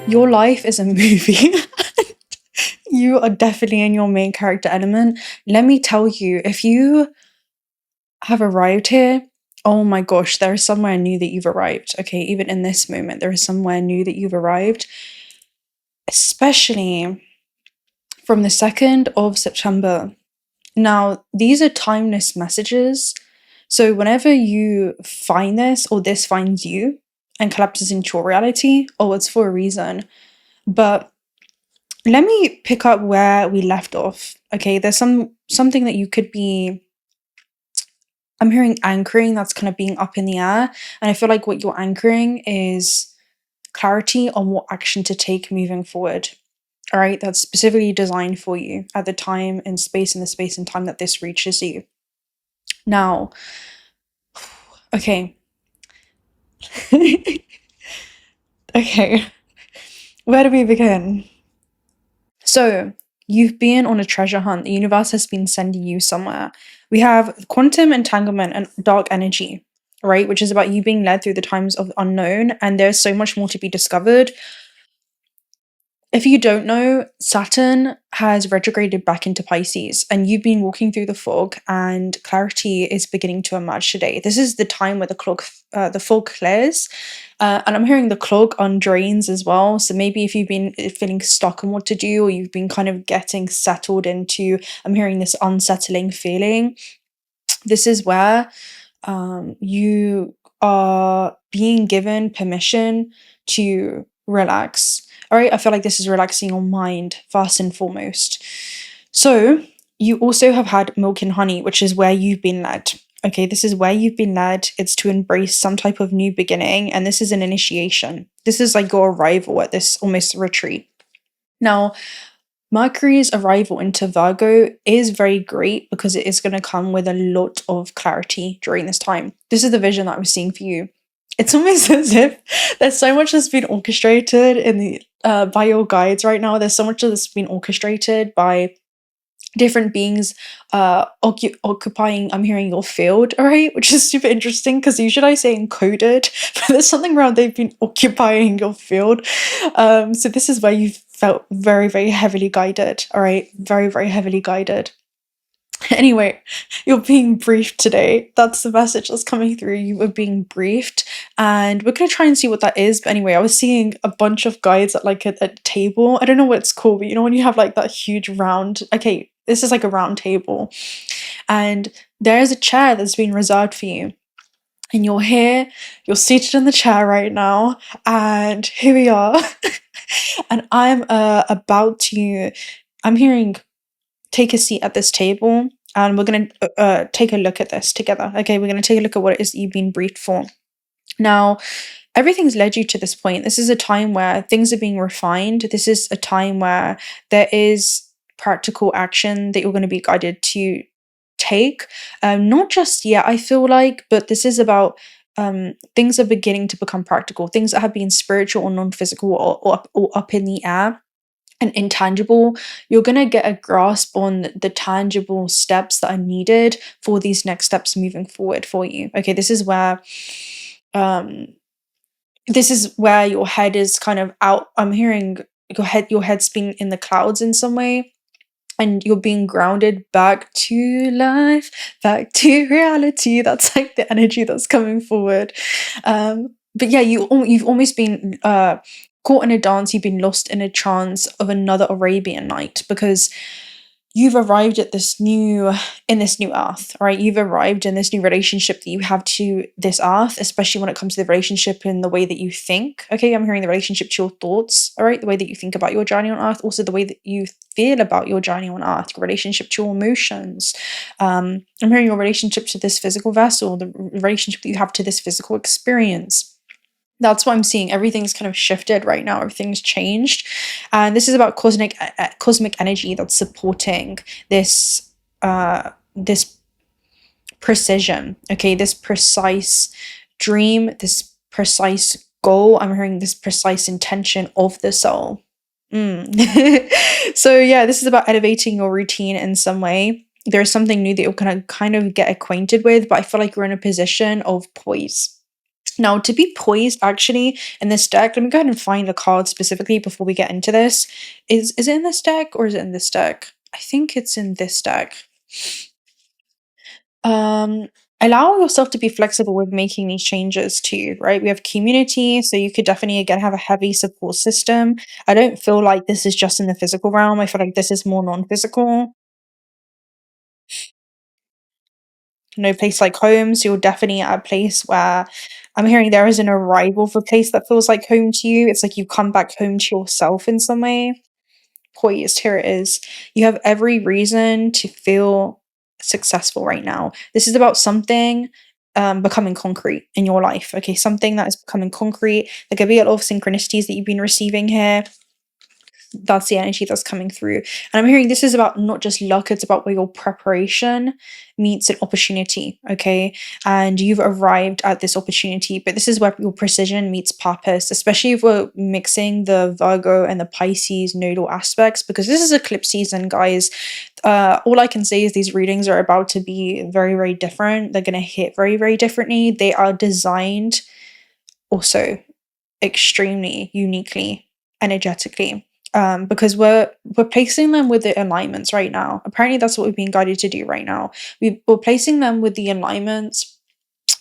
Your life is a movie. You are definitely in your main character element. Let me tell you, if you have arrived here, oh my gosh, there is somewhere new that you've arrived. Okay, even in this moment, there is somewhere new that you've arrived, especially from the 2nd of September. Now, these are timeless messages. So whenever you find this, or this finds you and collapses into your reality, oh, it's for a reason. But let me pick up where we left off. Okay, there's something that you could be, I'm hearing anchoring, that's kind of being up in the air. And I feel like what you're anchoring is clarity on what action to take moving forward. All right, that's specifically designed for you at the time and space, in the space and time that this reaches you. Now, okay. Okay, where do we begin? So, you've been on a treasure hunt. The universe has been sending you somewhere. We have quantum entanglement and dark energy, right? Which is about you being led through the times of unknown, and there's so much more to be discovered. If you don't know, Saturn has retrograded back into Pisces, and you've been walking through the fog, and clarity is beginning to emerge today. This is the time where the fog clears, and I'm hearing the clog undrains as well. So maybe if you've been feeling stuck on what to do, or you've been kind of getting settled into, I'm hearing this unsettling feeling. This is where you are being given permission to relax. All right, I feel like this is relaxing your mind first and foremost. So you also have had milk and honey, which is where you've been led. Okay, this is where you've been led. It's to embrace some type of new beginning, and this is an initiation. This is like your arrival at this almost retreat. Now, Mercury's arrival into Virgo is very great because it is going to come with a lot of clarity during this time. This is the vision that I was seeing for you. It's almost as if there's so much that's been orchestrated in the by your guides right now. There's so much that's been orchestrated by different beings occupying, I'm hearing, your field, all right, which is super interesting because usually I say encoded, but there's something around they've been occupying your field. So this is where you felt very, very heavily guided, all right, very, very heavily guided. Anyway, you're being briefed today. That's the message that's coming through. You were being briefed, and we're going to try and see what that is. But anyway, I was seeing a bunch of guides at like a table. I don't know what it's called, but you know when you have like that huge round, okay, this is like a round table, and there is a chair that's been reserved for you. And you're here, you're seated in the chair right now, and here we are. And I'm about to, I'm hearing, take a seat at this table, and we're going to take a look at this together. Okay, we're going to take a look at what it is that you've been briefed for. Now, everything's led you to this point. This is a time where things are being refined. This is a time where there is practical action that you're going to be guided to take. Not just yet, I feel like, but this is about things are beginning to become practical. Things that have been spiritual or non-physical or up in the air and intangible, you're going to get a grasp on the tangible steps that are needed for these next steps moving forward for you. Okay, this is where your head is kind of out. I'm hearing your head's been in the clouds in some way, and you're being grounded back to life, back to reality. That's like the energy that's coming forward. But yeah, you've almost been caught in a dance. You've been lost in a trance of another Arabian night, because you've arrived at this new earth, right? You've arrived in this new relationship that you have to this earth, especially when it comes to the relationship in the way that you think. Okay, I'm hearing the relationship to your thoughts, all right? The way that you think about your journey on earth, also the way that you feel about your journey on earth, your relationship to your emotions. I'm hearing your relationship to this physical vessel, the relationship that you have to this physical experience. That's what I'm seeing. Everything's kind of shifted right now. Everything's changed. And this is about cosmic energy that's supporting this this precision. Okay, this precise dream, this precise goal. I'm hearing this precise intention of the soul. So yeah, this is about elevating your routine in some way. There's something new that you're gonna kind of get acquainted with, but I feel like you're in a position of poise. Now, to be poised actually in this deck, let me go ahead and find the card specifically before we get into this. Is it in this deck or is it in this deck? I think it's in this deck. Um, Allow yourself to be flexible with making these changes too, right? We have community, so you could definitely again have a heavy support system. I don't feel like this is just in the physical realm. I feel like this is more non-physical. No place like home, so you're definitely at a place where I'm hearing there is an arrival of a place that feels like home to you. It's like you come back home to yourself in some way. Poised, here it is. You have every reason to feel successful right now. This is about something becoming concrete in your life. Okay, something that is becoming concrete. There could be a lot of synchronicities that you've been receiving here. That's the energy that's coming through. And I'm hearing this is about not just luck, it's about where your preparation meets an opportunity, okay? And you've arrived at this opportunity, but this is where your precision meets purpose, especially if we're mixing the Virgo and the Pisces nodal aspects, because this is eclipse season, guys. All I can say is these readings are about to be very, very different. They're going to hit very, very differently. They are designed also extremely uniquely, energetically. Because we're placing them with the alignments right now. Apparently, that's what we've been guided to do right now. We're placing them with the alignments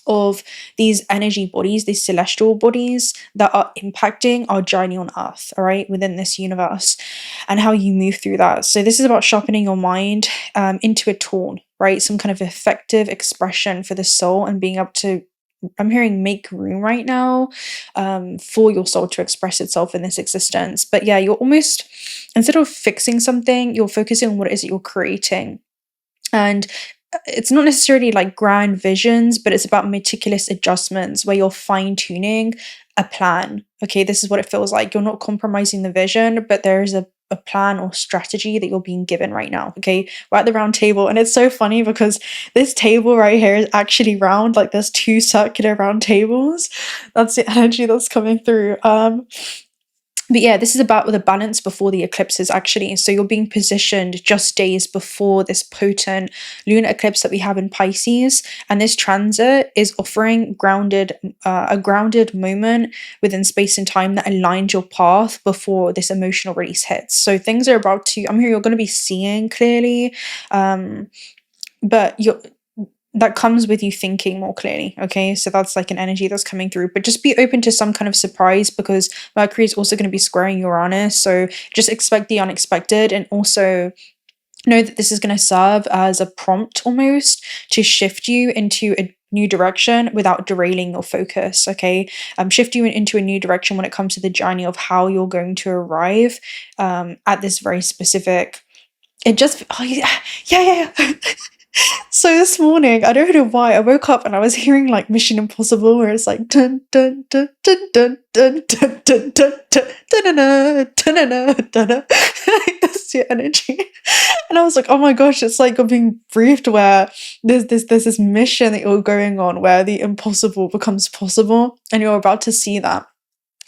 of these energy bodies, these celestial bodies that are impacting our journey on Earth, all right, within this universe, and how you move through that. So this is about sharpening your mind into a tool, right? Some kind of effective expression for the soul and being able to, I'm hearing, make room right now for your soul to express itself in this existence. But yeah, you're almost, instead of fixing something, you're focusing on what it is that you're creating. And it's not necessarily like grand visions, but it's about meticulous adjustments where you're fine tuning a plan. Okay, this is what it feels like. You're not compromising the vision, but there is a plan or strategy that you're being given right now. Okay, we're at the round table, and it's so funny because this table right here is actually round. Like there's two circular round tables. That's the energy that's coming through. But yeah, this is about the balance before the eclipses actually. So you're being positioned just days before this potent lunar eclipse that we have in Pisces. And this transit is offering a grounded moment within space and time that aligns your path before this emotional release hits. So things are about to, I'm here, you're going to be seeing clearly. But that comes with you thinking more clearly, okay? So that's like an energy that's coming through. But just be open to some kind of surprise because Mercury is also going to be squaring Uranus. So just expect the unexpected, and also know that this is going to serve as a prompt almost to shift you into a new direction without derailing your focus, okay? Shift you into a new direction when it comes to the journey of how you're going to arrive at this very specific, it just, oh yeah. So this morning, I don't know why, I woke up and I was hearing like Mission Impossible, where it's like dun dun dun dun dun dun dun dun dun dun dun dun. That's your energy, and I was like, oh my gosh, it's like you're being briefed where there's this mission that you're going on where the impossible becomes possible, and you're about to see that.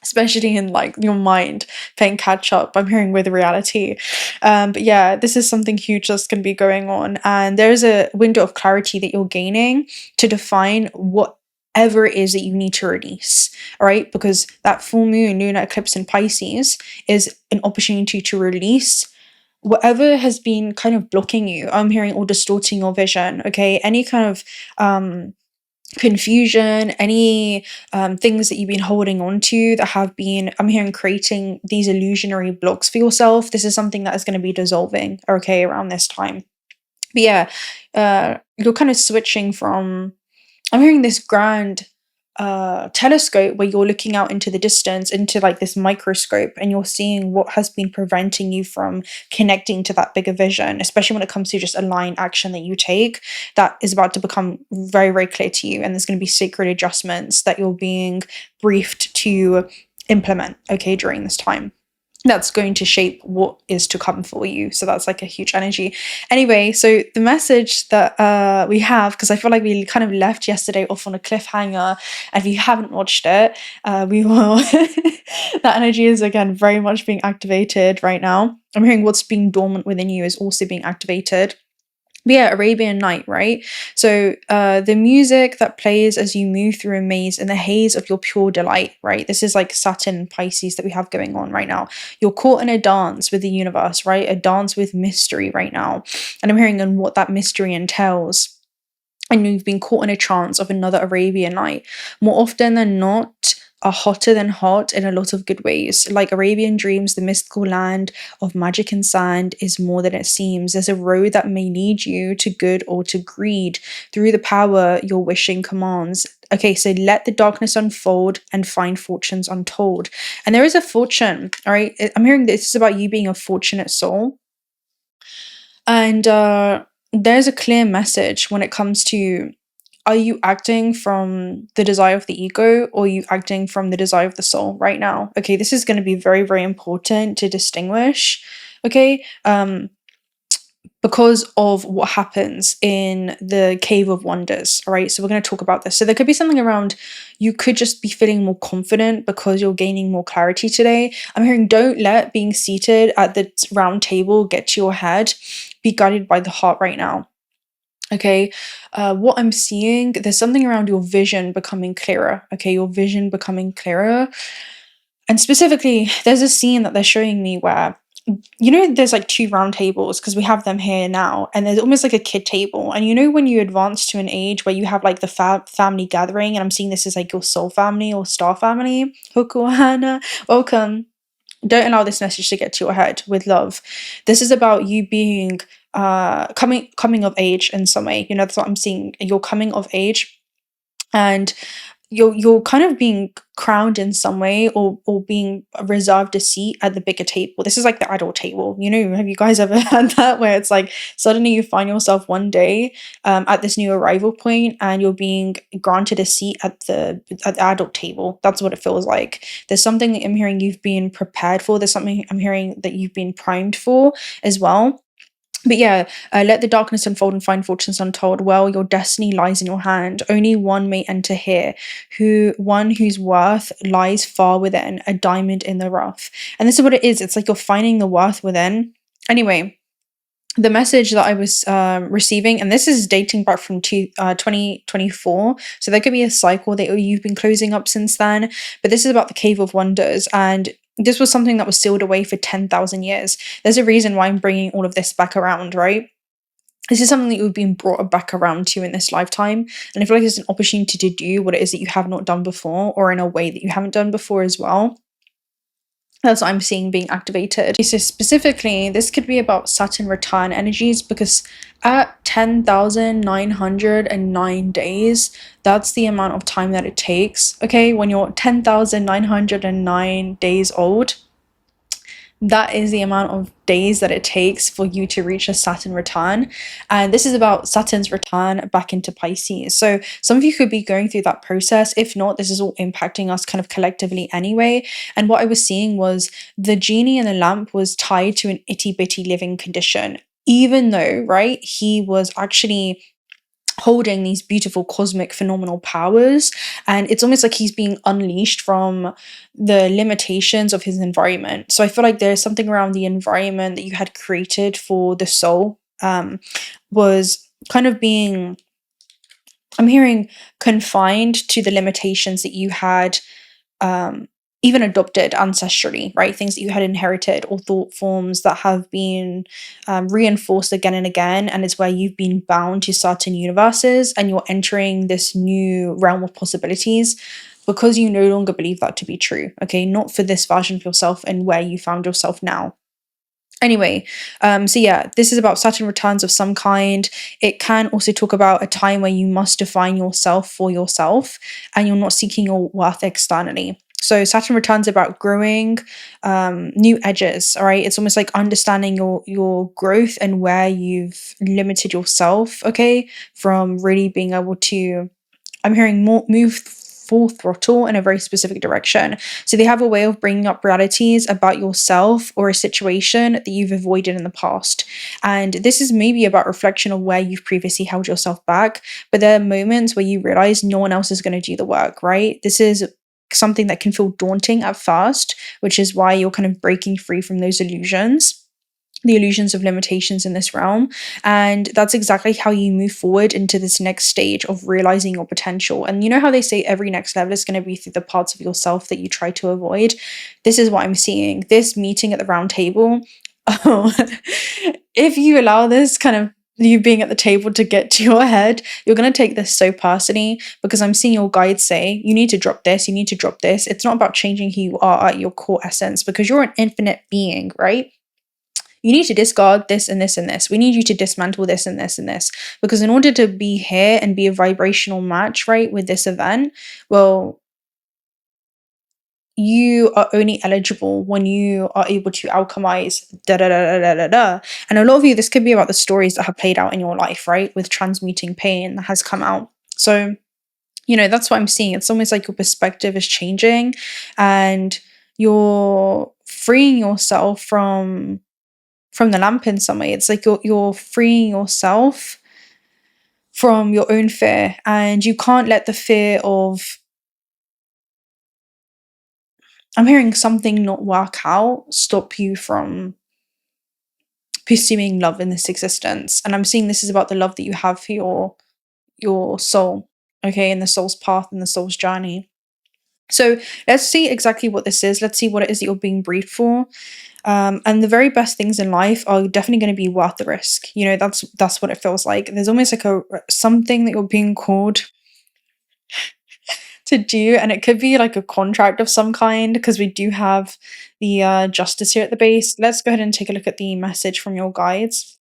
Especially in like your mind playing catch up, I'm hearing, with reality. But yeah, this is something huge that's going to be going on, and there's a window of clarity that you're gaining to define whatever it is that you need to release, all right? Because that full moon lunar eclipse in Pisces is an opportunity to release whatever has been kind of blocking you, I'm hearing, or distorting your vision, okay? Any kind of confusion, any things that you've been holding on to that have been, I'm hearing, creating these illusionary blocks for yourself. This is something that is going to be dissolving, okay, around this time. But yeah, you're kind of switching from, I'm hearing, this grand telescope where you're looking out into the distance, into like this microscope, and you're seeing what has been preventing you from connecting to that bigger vision, especially when it comes to just aligned action that you take, that is about to become very, very clear to you. And there's going to be sacred adjustments that you're being briefed to implement, okay, during this time. That's going to shape what is to come for you. So that's like a huge energy. Anyway, so the message that we have, because I feel like we kind of left yesterday off on a cliffhanger, and if you haven't watched it, we will. That energy is again very much being activated right now. I'm hearing what's being dormant within you is also being activated. But yeah, Arabian Night, right? So the music that plays as you move through a maze in the haze of your pure delight, right? This is like Saturn and Pisces that we have going on right now. You're caught in a dance with the universe, right? A dance with mystery right now. And I'm hearing on what that mystery entails. And you've been caught in a trance of another Arabian Night. More often than not, are hotter than hot in a lot of good ways. Like Arabian dreams, the mystical land of magic and sand is more than it seems. There's a road that may lead you to good or to greed through the power your wishing commands. Okay, so let the darkness unfold and find fortunes untold. And there is a fortune, all right? I'm hearing this is about you being a fortunate soul. And there's a clear message when it comes to, are you acting from the desire of the ego, or are you acting from the desire of the soul right now? Okay, this is going to be very, very important to distinguish, okay? Because of what happens in the Cave of Wonders, all right? So we're going to talk about this. So there could be something around, you could just be feeling more confident because you're gaining more clarity today. I'm hearing, don't let being seated at the round table get to your head. Be guided by the heart right now. Okay, what I'm seeing, there's something around your vision becoming clearer. Okay, your vision becoming clearer. And specifically, there's a scene that they're showing me where, you know, there's like two round tables because we have them here now, and there's almost like a kid table. And you know, when you advance to an age where you have like the family gathering, and I'm seeing this as like your soul family or star family. Hukuhana, welcome. Don't allow this message to get to your head, with love. This is about you being coming of age in some way. You know, that's what I'm seeing. You're coming of age, and you're kind of being crowned in some way, or being reserved a seat at the bigger table. This is like the adult table. You know, have you guys ever had that, where it's like suddenly you find yourself one day at this new arrival point, and you're being granted a seat at the adult table? That's what it feels like. There's something that I'm hearing you've been prepared for. There's something I'm hearing that you've been primed for as well. But yeah, let the darkness unfold and find fortunes untold. Well, your destiny lies in your hand. Only one may enter here, one whose worth lies far within, a diamond in the rough. And this is what it is. It's like you're finding the worth within. Anyway, the message that I was receiving, and this is dating back from 2024, so there could be a cycle that you've been closing up since then, but this is about the Cave of Wonders, and this was something that was sealed away for 10,000 years. There's a reason why I'm bringing all of this back around, right? This is something that you've been brought back around to in this lifetime, and I feel like it's an opportunity to do what it is that you have not done before, or in a way that you haven't done before as well. That's what I'm seeing being activated. So specifically, this could be about Saturn return energies, because at 10,909 days, that's the amount of time that it takes. Okay, when you're 10,909 days old, that is the amount of days that it takes for you to reach a Saturn return. And this is about Saturn's return back into Pisces. So some of you could be going through that process. If not, this is all impacting us kind of collectively anyway. And what I was seeing was the genie in the lamp was tied to an itty bitty living condition, even though, right, he was actually holding these beautiful cosmic phenomenal powers, and it's almost like he's being unleashed from the limitations of his environment. So I feel like there's something around the environment that you had created for the soul was kind of being, I'm hearing, confined to the limitations that you had even adopted ancestrally, right? Things that you had inherited, or thought forms that have been reinforced again and again. And it's where you've been bound to certain universes, and you're entering this new realm of possibilities because you no longer believe that to be true. Okay, not for this version of yourself and where you found yourself now. Anyway, so yeah, this is about Saturn returns of some kind. It can also talk about a time where you must define yourself for yourself, and you're not seeking your worth externally. So Saturn returns about growing new edges, all right? It's almost like understanding your growth and where you've limited yourself, okay? From really being able to, I'm hearing, move full throttle in a very specific direction. So they have a way of bringing up realities about yourself or a situation that you've avoided in the past. And this is maybe about reflection of where you've previously held yourself back, but there are moments where you realize no one else is going to do the work, right? This is something that can feel daunting at first, which is why you're kind of breaking free from those illusions. the illusions of limitations in this realm. And that's exactly how you move forward into this next stage of realizing your potential. And you know how they say every next level is going to be through the parts of yourself that you try to avoid? This is what I'm seeing. This meeting at the round table, oh, if you allow this kind of you being at the table to get to your head, you're going to take this so personally, because I'm seeing your guides say, you need to drop this, you need to drop this. It's not about changing who you are at your core essence, because you're an infinite being, right? You need to discard this and this and this. We need you to dismantle this and this and this. Because in order to be here and be a vibrational match, right, with this event, well, you are only eligible when you are able to alchemize da-da-da-da-da-da. And a lot of you, this could be about the stories that have played out in your life, right, with transmuting pain that has come out. So, you know, that's what I'm seeing. It's almost like your perspective is changing and you're freeing yourself from the lamp in some way. It's like you're freeing yourself from your own fear, and you can't let the fear of, I'm hearing something not work out, stop you from pursuing love in this existence. And I'm seeing this is about the love that you have for your soul, okay, and the soul's path and the soul's journey. So let's see exactly what this is. Let's see what it is that you're being breathed for. And the very best things in life are definitely going to be worth the risk. You know, that's what it feels like. There's almost like something that you're being called to do, and it could be like a contract of some kind, because we do have the justice here at the base. Let's go ahead and take a look at the message from your guides.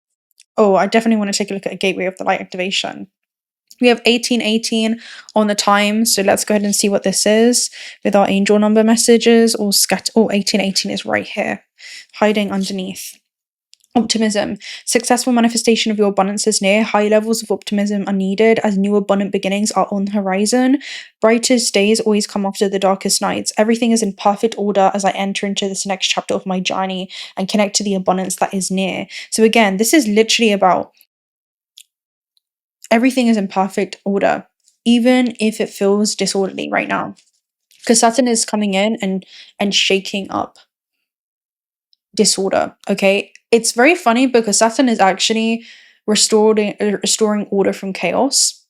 Oh, I definitely want to take a look at a gateway of the light activation. We have 1818 on the time, so let's go ahead and see what this is with our angel number messages, or scatter. Oh, 1818 is right here, hiding underneath. Optimism. Successful manifestation of your abundance is near. High levels of optimism are needed as new abundant beginnings are on the horizon. Brightest days always come after the darkest nights. Everything is in perfect order as I enter into this next chapter of my journey and connect to the abundance that is near. So again, this is literally about everything is in perfect order, even if it feels disorderly right now. Because Saturn is coming in and shaking up disorder, okay? It's very funny because Saturn is actually restoring order from chaos.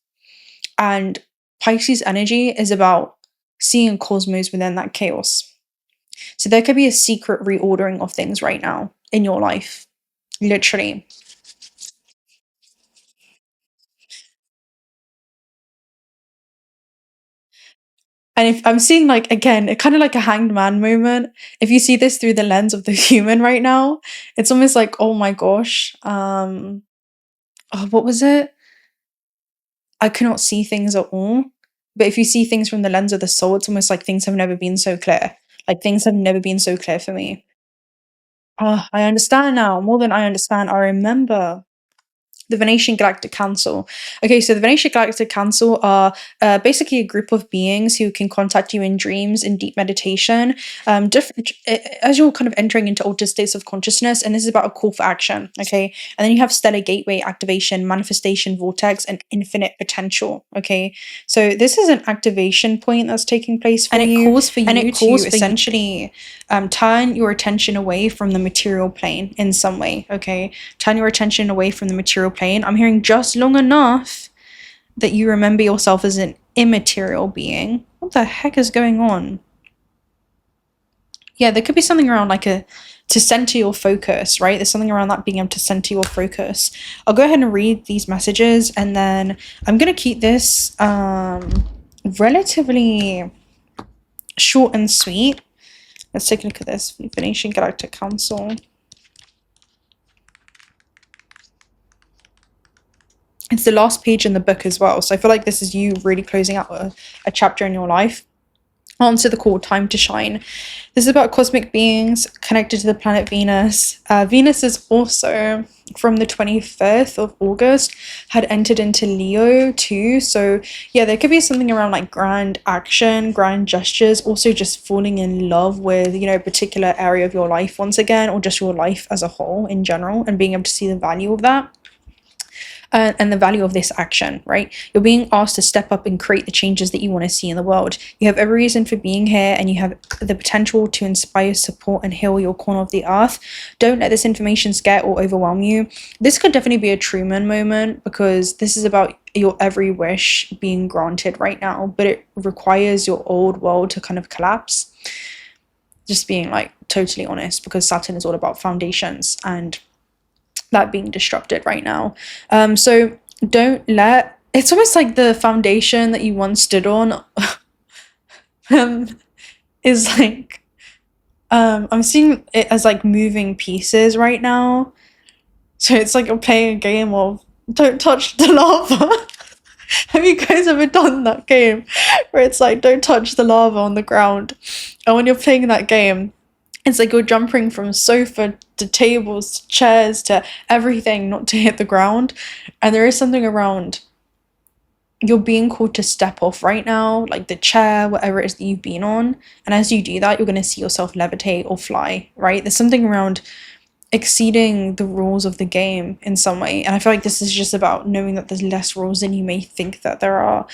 And Pisces energy is about seeing cosmos within that chaos. So there could be a secret reordering of things right now in your life, literally. And if I'm seeing, like, again, kind of like a hanged man moment. If you see this through the lens of the human right now, it's almost like, oh my gosh. Oh, what was it? I cannot see things at all. But if you see things from the lens of the soul, it's almost like things have never been so clear. Like things have never been so clear for me. Oh, I understand now. More than I understand, I remember. The 𝓤𝓸𝓻𝓵 Galactic Council. Okay, so the 𝓤𝓸𝓻𝓵 Galactic Council are basically a group of beings who can contact you in dreams, in deep meditation, different as you're kind of entering into altered states of consciousness, and this is about a call for action. Okay, and then you have stellar gateway activation, manifestation vortex, and infinite potential. Okay, so this is an activation point that's taking place for you, and it calls for you to essentially turn your attention away from the material plane in some way. Okay, turn your attention away from the material plane. I'm hearing just long enough that you remember yourself as an immaterial being. What the heck is going on? Yeah, there could be something around like to center your focus, right? There's something around that being able to center your focus. I'll go ahead and read these messages, and then I'm going to keep this relatively short and sweet. Let's take a look at this. 𝓤𝓸𝓻𝓵 Galactic Council. It's the last page in the book as well. So I feel like this is you really closing out a chapter in your life. Answer the call, time to shine. This is about cosmic beings connected to the planet Venus. Venus is also, from the 25th of August, had entered into Leo too. So yeah, there could be something around like grand action, grand gestures, also just falling in love with, you know, a particular area of your life once again, or just your life as a whole in general, and being able to see the value of that. and the value of this action, right? You're being asked to step up and create the changes that you want to see in the world. You have every reason for being here, and you have the potential to inspire, support, and heal your corner of the earth. Don't let this information scare or overwhelm you. This could definitely be a Truman moment, because this is about your every wish being granted right now, but it requires your old world to kind of collapse. Just being like totally honest, because Saturn is all about foundations and that being disrupted right now. So don't let, it's almost like the foundation that you once stood on is like, I'm seeing it as like moving pieces right now. So it's like you're playing a game of don't touch the lava. Have you guys ever done that game where it's like don't touch the lava on the ground? And when you're playing that game, it's like you're jumping from sofa to tables to chairs to everything not to hit the ground. And there is something around, you're being called to step off right now, like the chair, whatever it is that you've been on. And as you do that, you're going to see yourself levitate or fly, right? There's something around exceeding the rules of the game in some way. And I feel like this is just about knowing that there's less rules than you may think that there are.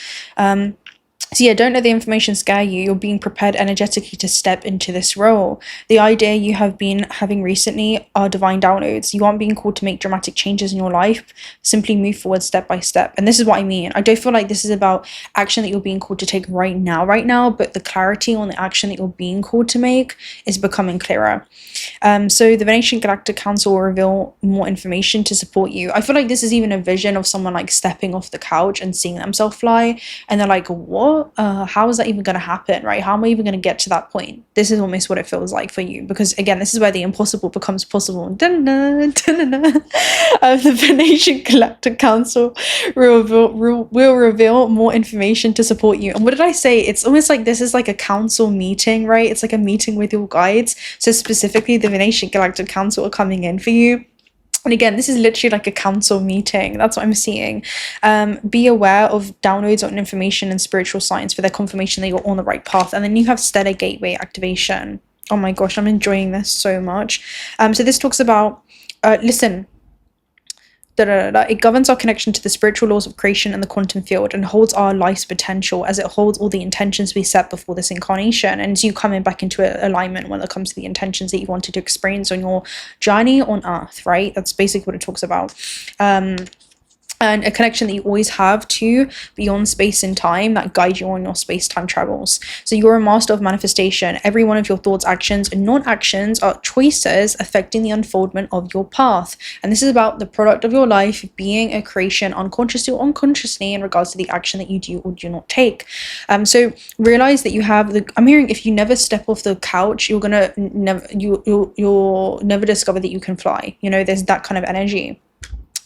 So yeah, don't let the information scare you. You're being prepared energetically to step into this role. The idea you have been having recently are divine downloads. You aren't being called to make dramatic changes in your life. Simply move forward step by step. And this is what I mean. I don't feel like this is about action that you're being called to take right now, but the clarity on the action that you're being called to make is becoming clearer. So the 𝓤𝓸𝓻𝓵𝓭 Galactic Council will reveal more information to support you. I feel like this is even a vision of someone like stepping off the couch and seeing themselves fly, and they're like, what? How is that even going to happen, right? How am I even going to get to that point? This is almost what it feels like for you, because again, this is where the impossible becomes possible. The 𝓤𝓸𝓻𝓵𝓭 Galactic Council will reveal more information to support you. And what did I say? It's almost like this is like a council meeting, right? It's like a meeting with your guides. So specifically, the 𝓤𝓸𝓻 Galactic Council are coming in for you. And again, this is literally like a council meeting. That's what I'm seeing. Be aware of downloads on information and spiritual signs for their confirmation that you're on the right path. And then you have stellar gateway activation. Oh my gosh, I'm enjoying this so much. So this talks about, listen, it governs our connection to the spiritual laws of creation and the quantum field, and holds our life's potential as it holds all the intentions we set before this incarnation. And so you come in back into alignment when it comes to the intentions that you wanted to experience on your journey on Earth, right? That's basically what it talks about. And a connection that you always have to beyond space and time that guide you on your space-time travels. So you're a master of manifestation. Every one of your thoughts, actions, and non-actions are choices affecting the unfoldment of your path. And this is about the product of your life being a creation, unconsciously or unconsciously, in regards to the action that you do or do not take. So realize that you have the, I'm hearing, if you never step off the couch, you're gonna never, you'll never discover that you can fly. You know, there's that kind of energy.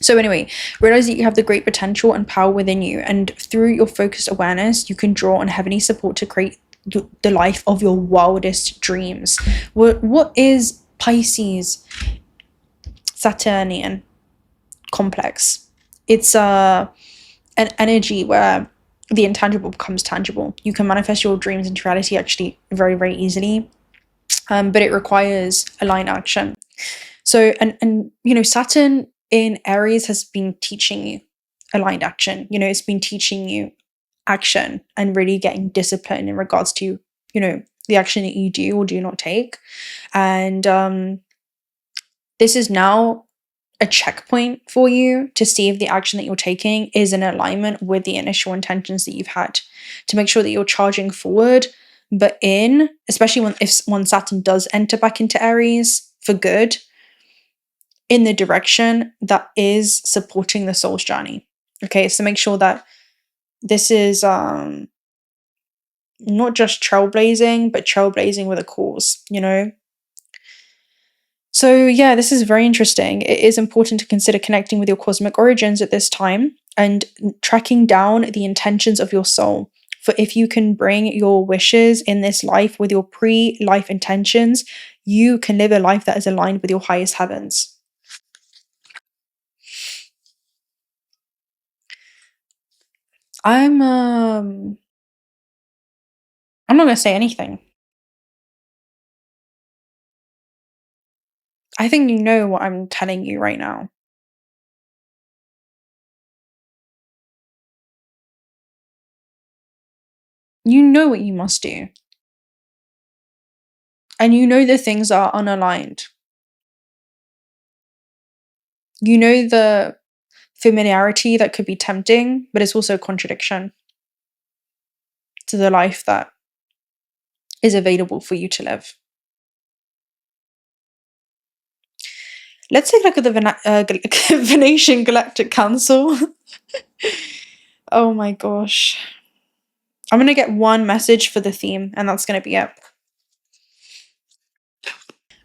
So anyway, realize that you have the great potential and power within you, and through your focused awareness, you can draw on heavenly support to create the life of your wildest dreams. What is Pisces Saturnian complex? It's an energy where the intangible becomes tangible. You can manifest your dreams into reality actually very, very easily, but it requires aligned action. So, and you know, Saturn in Aries has been teaching you aligned action. You know, it's been teaching you action and really getting discipline in regards to, you know, the action that you do or do not take. And this is now a checkpoint for you to see if the action that you're taking is in alignment with the initial intentions that you've had, to make sure that you're charging forward, but especially when Saturn does enter back into Aries for good, in the direction that is supporting the soul's journey. Okay, so make sure that this is not just trailblazing, but trailblazing with a cause, you know? So yeah, this is very interesting. It is important to consider connecting with your cosmic origins at this time and tracking down the intentions of your soul. For if you can bring your wishes in this life with your pre-life intentions, you can live a life that is aligned with your highest heavens. I'm not gonna say anything. I think you know what I'm telling you right now. You know what you must do. And you know the things are unaligned. You know the familiarity that could be tempting, but it's also a contradiction to the life that is available for you to live. Let's take a look at the Venetian Galactic Council. Oh my gosh. I'm going to get one message for the theme, and that's going to be it.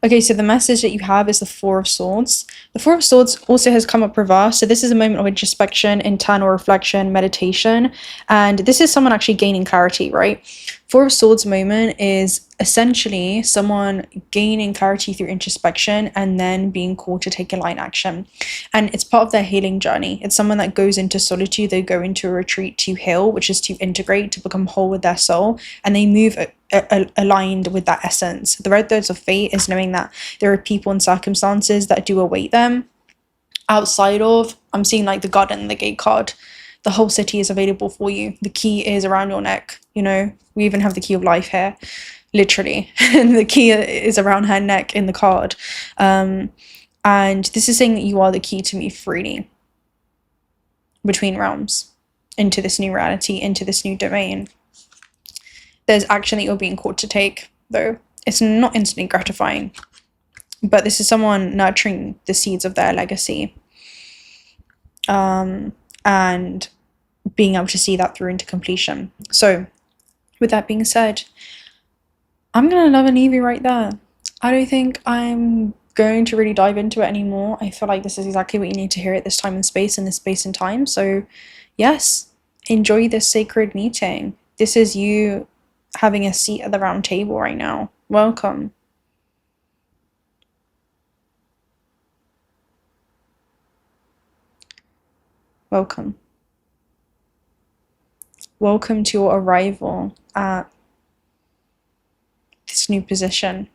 Okay, so the message that you have is the Four of Swords. The Four of Swords also has come up reversed, so this is a moment of introspection, internal reflection, meditation, and this is someone actually gaining clarity, right? Four of Swords moment is essentially someone gaining clarity through introspection and then being called to take aligned action. And it's part of their healing journey. It's someone that goes into solitude, they go into a retreat to heal, which is to integrate, to become whole with their soul, and they move aligned with that essence. The red threads of fate is knowing that there are people and circumstances that do await them outside of, I'm seeing like the garden, the gate card. The whole city is available for you. The key is around your neck. You know, we even have the key of life here, literally. And the key is around her neck in the card. And this is saying that you are the key to move freely between realms, into this new reality, into this new domain. There's action that you're being called to take, though. It's not instantly gratifying. But this is someone nurturing the seeds of their legacy. And being able to see that through into completion. So, with that being said, I'm going to love an Evie right there. I don't think I'm going to really dive into it anymore. I feel like this is exactly what you need to hear at this time and space, in this space and time. So, yes, enjoy this sacred meeting. This is you having a seat at the round table right now. Welcome. Welcome. Welcome to your arrival at this new position.